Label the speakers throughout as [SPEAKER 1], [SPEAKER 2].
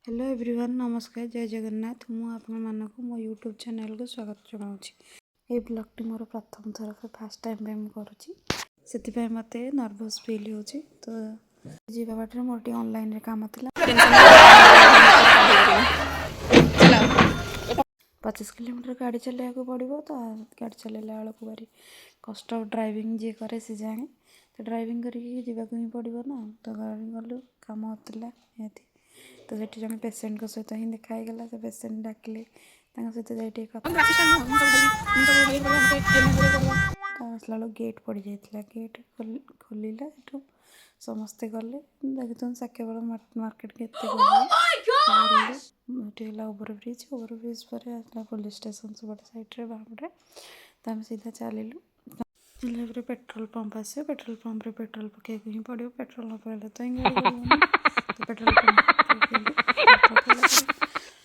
[SPEAKER 1] Hello everyone नमस्कार जय जगन्नाथ मु आपण मानक मो यूट्यूब चैनल को स्वागत जनाऊँगी। ये ब्लॉग मोर प्रथम थर फास्ट टाइम पे मुझे करुँची से मत नर्भस फिल हो तो जीवा बाटे मोर टी ऑनलाइन रे काम थिला 25 किलोमीटर गाड़ी चलने को पड़ो तो गाड़ी चलैला बेलू भारी कष्ट ड्राइविंग जी करे सी जाने तो ड्राइविंग करके जावाक ही पड़ो ना तो गाड़ी गलु कम होता निहती तो सेठी जन पेसेंट सहित ही देखाईगला से पेसेंट डाकिले सहित जाइए आसला बेलू गेट पड़ जाता गेट खोलिला समस्ते गले देखते साकेबल मार्केट के ओवर ब्रिज पर आसला पुलिस स्टेशन सब साइड बामटे तो आम सीधा चलू पेट्रोल पंप आस पेट्रोल पंप रे पेट्रोल पकेक ही पड़ो पेट्रोल न पड़े तो तो पेट्रोल पंप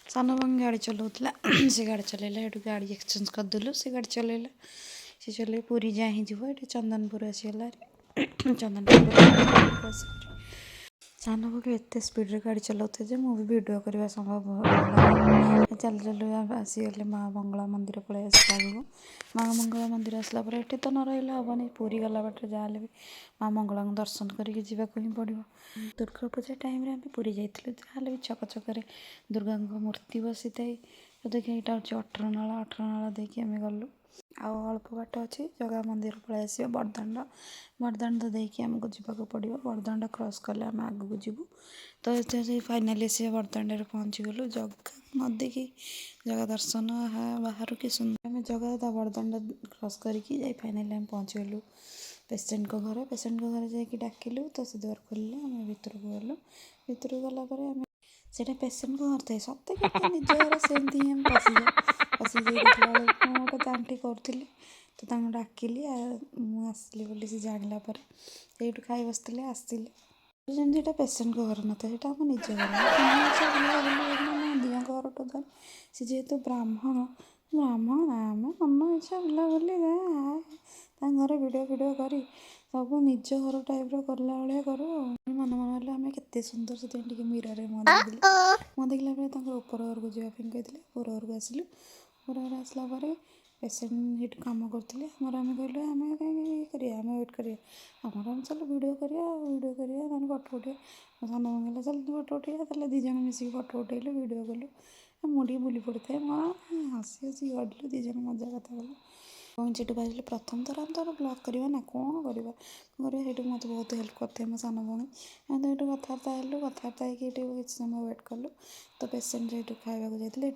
[SPEAKER 1] सान भाई गाड़ी चलाऊला से गाड़ी चलैला गाड़ी एक्सचेंज करदेलु से गाड़ी चलैला से चल पूरी जाए ही जीव ये चंदनपुर आसीगला चंदनपुर सान भाई एत स्पीड रे गाड़ी चलाते जे मुझे वीडियो करने संभव चल चल आसीगले माँ मंगला मंदिर पलि आसला माँ मंगला मंदिर आसला ये तो न रहा हेनी पूरी गला बाटे जहाँ भी माँ मंगला दर्शन करके जावाक ही पड़ो दुर्गा पूजा टाइम आम पूरी जाइलु जहाँ भी छक छक दुर्गा मूर्ति बसी थाए तो देखिए यहाँ हूँ 18 नाला देखिए आम गलु आउ अल्प बाट अच्छी जगह मंदिर पलि आस बरदाण्ड देखिए आमको जावाक पड़ो बरदाण्ड क्रॉस कले आम आग को जीवु तो फाइनाली से बरदाण्ड पहुँची गलु जगह न देखी जगह दर्शन बाहर कि सुंदर आम जगह बरदाण्ड क्रॉस करके फाइनाली आम पहुँची गलु पेसेंट को घर जाकि डाकिलु तो से द्वार खोलिले आम भितर को गलु भितर गलापर आम से पेसेंट को घर थे सत्य के निज घर सेमती ही पसी देखला गोटे आंटी करुँगी तो डाकिली मुझे बोली से जानला ये खाई बसते आसते जमी पेसेंट को घर न था आम निज घर दिया घर टोटाल सी जेहेतु ब्राह्मण आम मन इच्छा बुला बुली घर भिडियो कर सब निज घर टाइप रला भाया करूँ मन मन आम के सुंदर से मीर मुँह देखला ऊपर घर को जावाई कहते ऊपर घर को आसलु ऊपर घर आसला पेसेंट ये कम करते आम कहलु आम कहीं आम वेट करें चलो वीडियो करा फटो उठे सान भाई चल फटो उठा दीज मिसिक फटो उठेलु वीडियो कलु मुझे बुली पड़ी था हसी हसी गढ़लु दीज मजा कथा कलु से भाई प्रथम थर आम तो ब्लॉग करवा ना कौन करवा मत बहुत हेल्प करते मो सान भाई तो कथबार्ता कथबार्ता किसी समय वेट कलु तो पेसेंट से खावा जाते